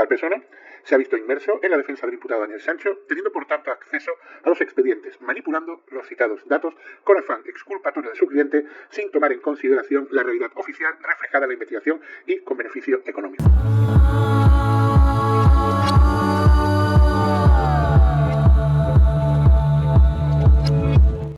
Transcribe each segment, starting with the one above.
Tal persona se ha visto inmerso en la defensa del imputado Daniel Sancho, teniendo por tanto acceso a los expedientes, manipulando los citados datos con afán exculpatorio de su cliente, sin tomar en consideración la realidad oficial reflejada en la investigación y con beneficio económico.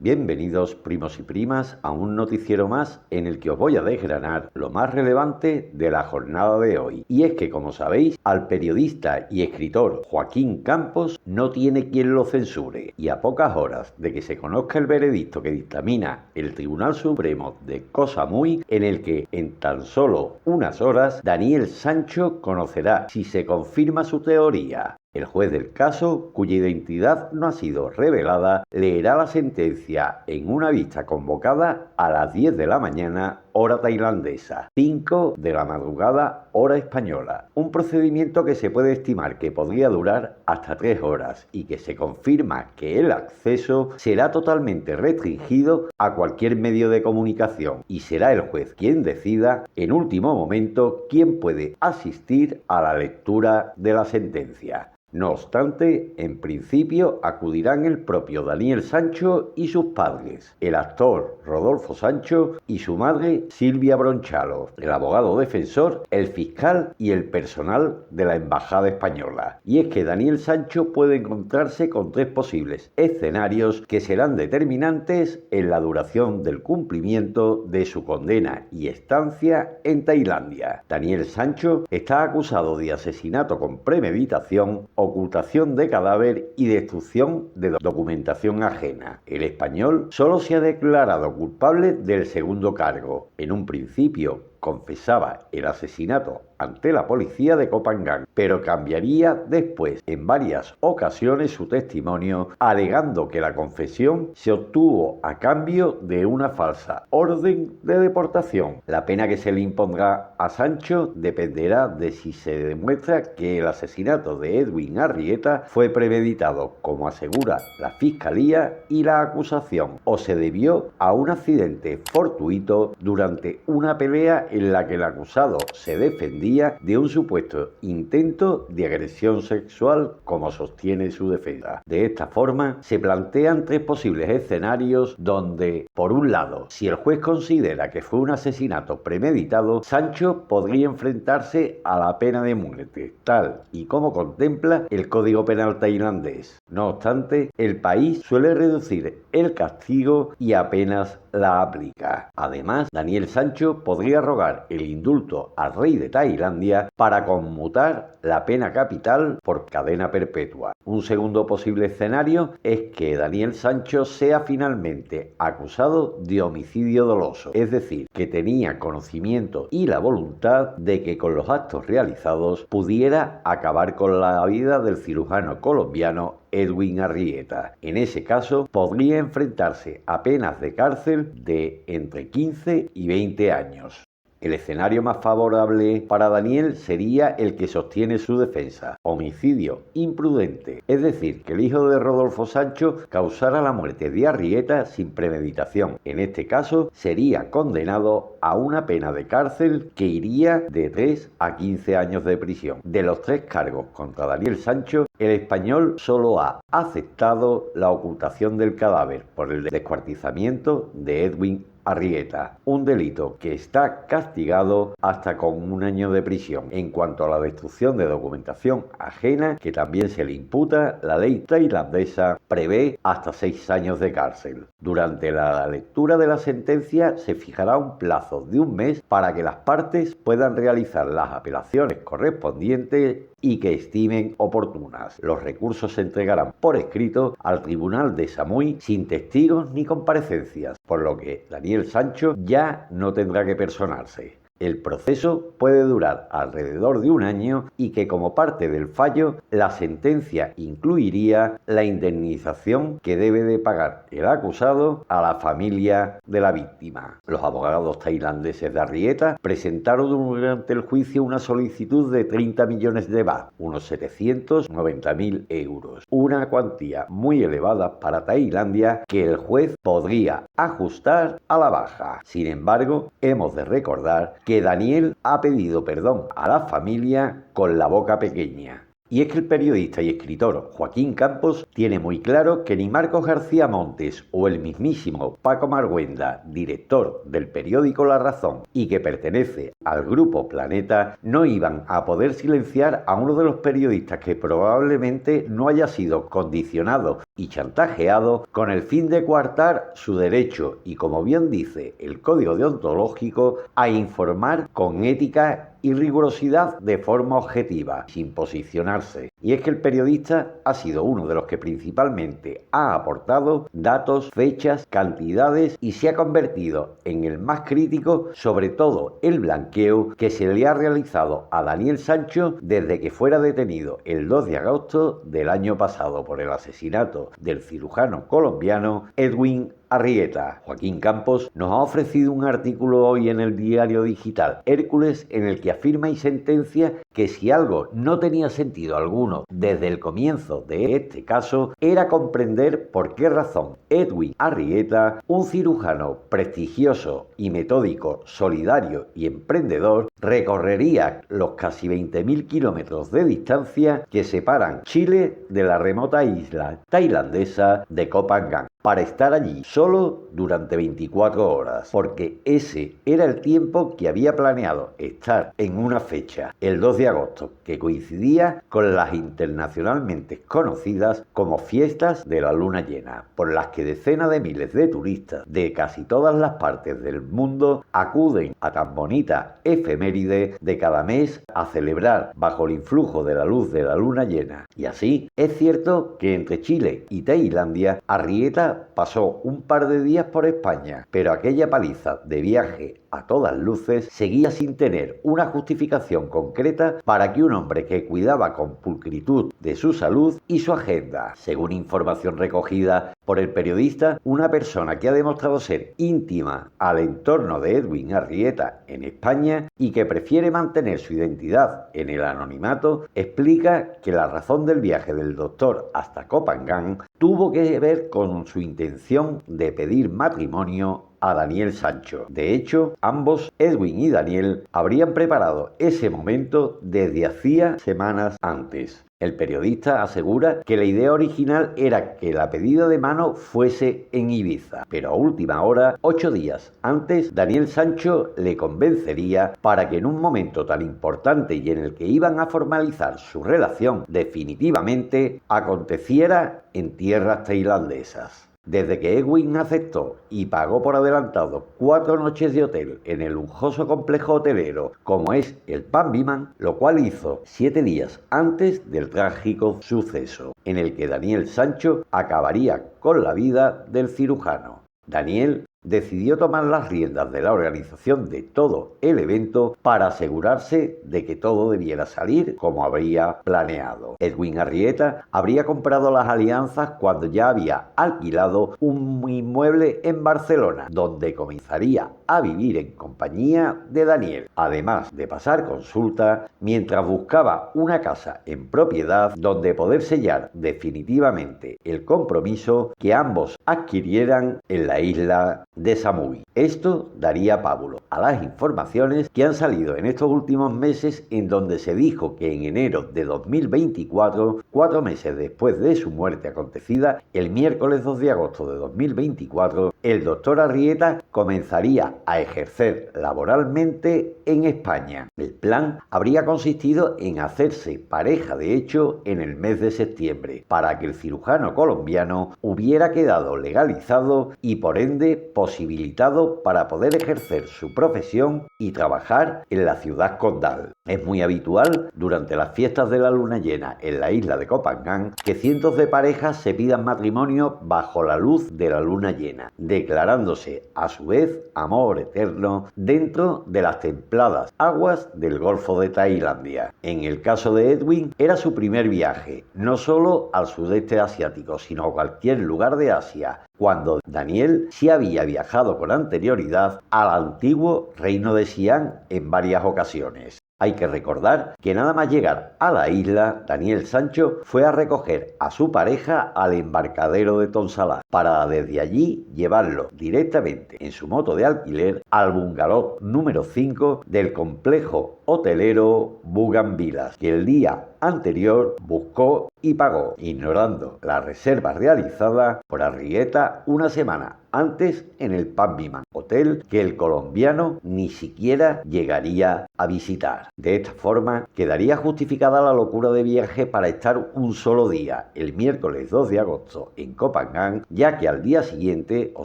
Bienvenidos, primos y primas, a un noticiero más en el que os voy a desgranar lo más relevante de la jornada de hoy. Y es que, como sabéis, al periodista y escritor Joaquín Campos no tiene quien lo censure. Y a pocas horas de que se conozca el veredicto que dictamina el Tribunal Supremo de Cosa Muy, en el que en tan solo unas horas Daniel Sancho conocerá si se confirma su teoría. El juez del caso, cuya identidad no ha sido revelada, leerá la sentencia en una vista convocada a las 10 de la mañana, hora tailandesa, 5 de la madrugada, hora española. Un procedimiento que se puede estimar que podría durar hasta 3 horas y que se confirma que el acceso será totalmente restringido a cualquier medio de comunicación y será el juez quien decida, en último momento, quién puede asistir a la lectura de la sentencia. No obstante, en principio acudirán el propio Daniel Sancho y sus padres, el actor Rodolfo Sancho y su madre Silvia Bronchalo, el abogado defensor, el fiscal y el personal de la Embajada Española. Y es que Daniel Sancho puede encontrarse con 3 posibles escenarios que serán determinantes en la duración del cumplimiento de su condena y estancia en Tailandia. Daniel Sancho está acusado de asesinato con premeditación, ocultación de cadáver y destrucción de documentación ajena. El español solo se ha declarado culpable del segundo cargo. En un principio confesaba el asesinato ante la policía de Copangan, pero cambiaría después en varias ocasiones su testimonio, alegando que la confesión se obtuvo a cambio de una falsa orden de deportación. La pena que se le impondrá a Sancho dependerá de si se demuestra que el asesinato de Edwin Arrieta fue premeditado, como asegura la Fiscalía y la acusación, o se debió a un accidente fortuito durante una pelea en la que el acusado se defendía de un supuesto intento de agresión sexual, como sostiene su defensa. De esta forma, se plantean 3 posibles escenarios donde, por un lado, si el juez considera que fue un asesinato premeditado, Sancho podría enfrentarse a la pena de muerte, tal y como contempla el Código Penal tailandés. No obstante, el país suele reducir el castigo y apenas la aplica. Además, Daniel Sancho podría rogar el indulto al rey de Tailandia para conmutar la pena capital por cadena perpetua. Un segundo posible escenario es que Daniel Sancho sea finalmente acusado de homicidio doloso, es decir, que tenía conocimiento y la voluntad de que con los actos realizados pudiera acabar con la vida del cirujano colombiano Edwin Arrieta. En ese caso, podría enfrentarse a penas de cárcel de entre 15 y 20 años. El escenario más favorable para Daniel sería el que sostiene su defensa: homicidio imprudente, es decir, que el hijo de Rodolfo Sancho causara la muerte de Arrieta sin premeditación. En este caso, sería condenado a una pena de cárcel que iría de 3 a 15 años de prisión. De los 3 cargos contra Daniel Sancho, el español solo ha aceptado la ocultación del cadáver por el descuartizamiento de Edwin Arrieta, un delito que está castigado hasta con 1 año de prisión. En cuanto a la destrucción de documentación ajena, que también se le imputa, la ley tailandesa prevé hasta 6 años de cárcel. Durante la lectura de la sentencia se fijará un plazo de 1 mes para que las partes puedan realizar las apelaciones correspondientes y que estimen oportunas. Los recursos se entregarán por escrito al Tribunal de Samui sin testigos ni comparecencias, por lo que Daniel Sancho ya no tendrá que personarse. El proceso puede durar alrededor de 1 año y que, como parte del fallo, la sentencia incluiría la indemnización que debe de pagar el acusado a la familia de la víctima. Los abogados tailandeses de Arrieta presentaron durante el juicio una solicitud de 30 millones de baht, unos 790.000 euros, una cuantía muy elevada para Tailandia que el juez podría ajustar a la baja. Sin embargo, hemos de recordar que Daniel ha pedido perdón a la familia con la boca pequeña. Y es que el periodista y escritor Joaquín Campos tiene muy claro que ni Marcos García Montes o el mismísimo Paco Marguenda, director del periódico La Razón y que pertenece al grupo Planeta, no iban a poder silenciar a uno de los periodistas que probablemente no haya sido condicionado y chantajeado con el fin de coartar su derecho y, como bien dice el código deontológico, a informar con ética y rigurosidad de forma objetiva, sin posicionarse. Y es que el periodista ha sido uno de los que principalmente ha aportado datos, fechas, cantidades y se ha convertido en el más crítico sobre todo el blanqueo que se le ha realizado a Daniel Sancho desde que fuera detenido el 2 de agosto del año pasado por el asesinato del cirujano colombiano Edwin Arrieta. Joaquín Campos nos ha ofrecido un artículo hoy en el diario digital Hércules en el que afirma y sentencia que si algo no tenía sentido alguno desde el comienzo de este caso era comprender por qué razón Edwin Arrieta, un cirujano prestigioso y metódico, solidario y emprendedor, recorrería los casi 20.000 kilómetros de distancia que separan Chile de la remota isla tailandesa de Koh Phangan para estar allí solo durante 24 horas, porque ese era el tiempo que había planeado estar en una fecha, el 2 de agosto, que coincidía con las internacionalmente conocidas como fiestas de la luna llena, por las que decenas de miles de turistas de casi todas las partes del mundo acuden a tan bonita efeméride de cada mes a celebrar bajo el influjo de la luz de la luna llena. Y así, es cierto que entre Chile y Tailandia, Arrieta pasó un par de días por España, pero aquella paliza de viaje a todas luces seguía sin tener una justificación concreta para que un hombre que cuidaba con pulcritud de su salud y su agenda, según información recogida por el periodista, una persona que ha demostrado ser íntima al entorno de Edwin Arrieta en España y que prefiere mantener su identidad en el anonimato, explica que la razón del viaje del doctor hasta Koh Phangan tuvo que ver con su intención de pedir matrimonio a Daniel Sancho. De hecho, ambos, Edwin y Daniel, habrían preparado ese momento desde hacía semanas antes. El periodista asegura que la idea original era que la pedida de mano fuese en Ibiza, pero a última hora, 8 días antes, Daniel Sancho le convencería para que en un momento tan importante y en el que iban a formalizar su relación definitivamente, aconteciera en tierras tailandesas. Desde que Edwin aceptó y pagó por adelantado 4 noches de hotel en el lujoso complejo hotelero como es el Panviman, lo cual hizo 7 días antes del trágico suceso, en el que Daniel Sancho acabaría con la vida del cirujano. Daniel decidió tomar las riendas de la organización de todo el evento para asegurarse de que todo debiera salir como habría planeado. Edwin Arrieta habría comprado las alianzas cuando ya había alquilado un inmueble en Barcelona, donde comenzaría a vivir en compañía de Daniel, además de pasar consulta mientras buscaba una casa en propiedad donde poder sellar definitivamente el compromiso que ambos adquirieran en la isla de Samui. Esto daría pábulo a las informaciones que han salido en estos últimos meses, en donde se dijo que en enero de 2024, 4 meses después de su muerte acontecida, el miércoles 2 de agosto de 2024, el doctor Arrieta comenzaría a ejercer laboralmente en España. El plan habría consistido en hacerse pareja de hecho en el mes de septiembre, para que el cirujano colombiano hubiera quedado legalizado y por ende posibilitado para poder ejercer su profesión y trabajar en la ciudad condal. Es muy habitual durante las fiestas de la luna llena en la isla de Koh Phangan que cientos de parejas se pidan matrimonio bajo la luz de la luna llena, declarándose a su vez amor eterno dentro de las templadas aguas del Golfo de Tailandia. En el caso de Edwin, era su primer viaje, no solo al sudeste asiático, sino a cualquier lugar de Asia, cuando Daniel sí había viajado con anterioridad al antiguo reino de Xi'an en varias ocasiones. Hay que recordar que nada más llegar a la isla, Daniel Sancho fue a recoger a su pareja al embarcadero de Tonsalá para desde allí llevarlo directamente en su moto de alquiler al bungalow número 5 del complejo hotelero Bugambilas, que el día anterior buscó y pagó, ignorando las reservas realizadas por Arrieta una semana antes en el Panviman, hotel que el colombiano ni siquiera llegaría a visitar. De esta forma, quedaría justificada la locura de viaje para estar un solo día, el miércoles 2 de agosto, en Copangan, ya que al día siguiente, o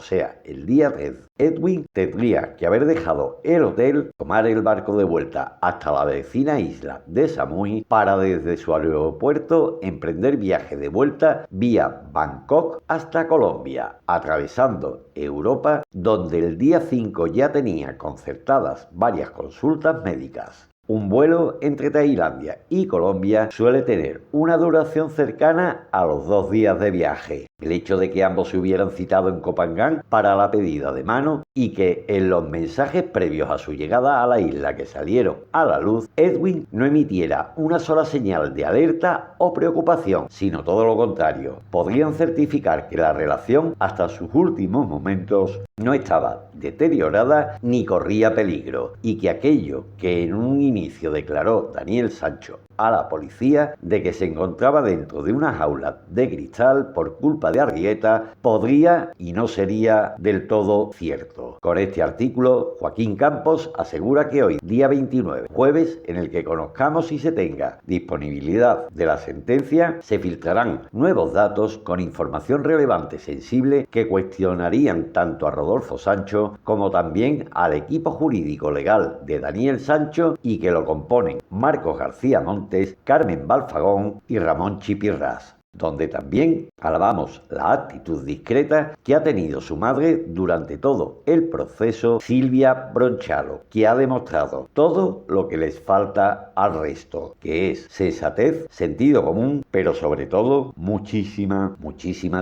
sea, el día 3, Edwin tendría que haber dejado el hotel, tomar el barco de vuelta hasta la vecina isla de Samui para desde su aeropuerto emprender viaje de vuelta vía Bangkok hasta Colombia, atravesando Europa, donde el día 5 ya tenía concertadas varias consultas médicas. Un vuelo entre Tailandia y Colombia suele tener una duración cercana a los 2 días de viaje. El hecho de que ambos se hubieran citado en Copangan para la pedida de mano y que en los mensajes previos a su llegada a la isla que salieron a la luz, Edwin no emitiera una sola señal de alerta o preocupación, sino todo lo contrario, podrían certificar que la relación hasta sus últimos momentos no estaba deteriorada ni corría peligro, y que aquello que en un inicio declaró Daniel Sancho a la policía de que se encontraba dentro de una jaula de cristal por culpa de Arrieta podría y no sería del todo cierto. Con este artículo, Joaquín Campos asegura que hoy, día 29, jueves, en el que conozcamos y se tenga disponibilidad de la sentencia, se filtrarán nuevos datos con información relevante sensible que cuestionarían tanto a Rodolfo Sancho como también al equipo jurídico legal de Daniel Sancho y que lo componen Marcos García Montes, Carmen Balfagón y Ramón Chipirrás, donde también alabamos la actitud discreta que ha tenido su madre durante todo el proceso, Silvia Bronchalo, que ha demostrado todo lo que les falta al resto, que es sensatez, sentido común, pero sobre todo muchísima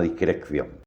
discreción.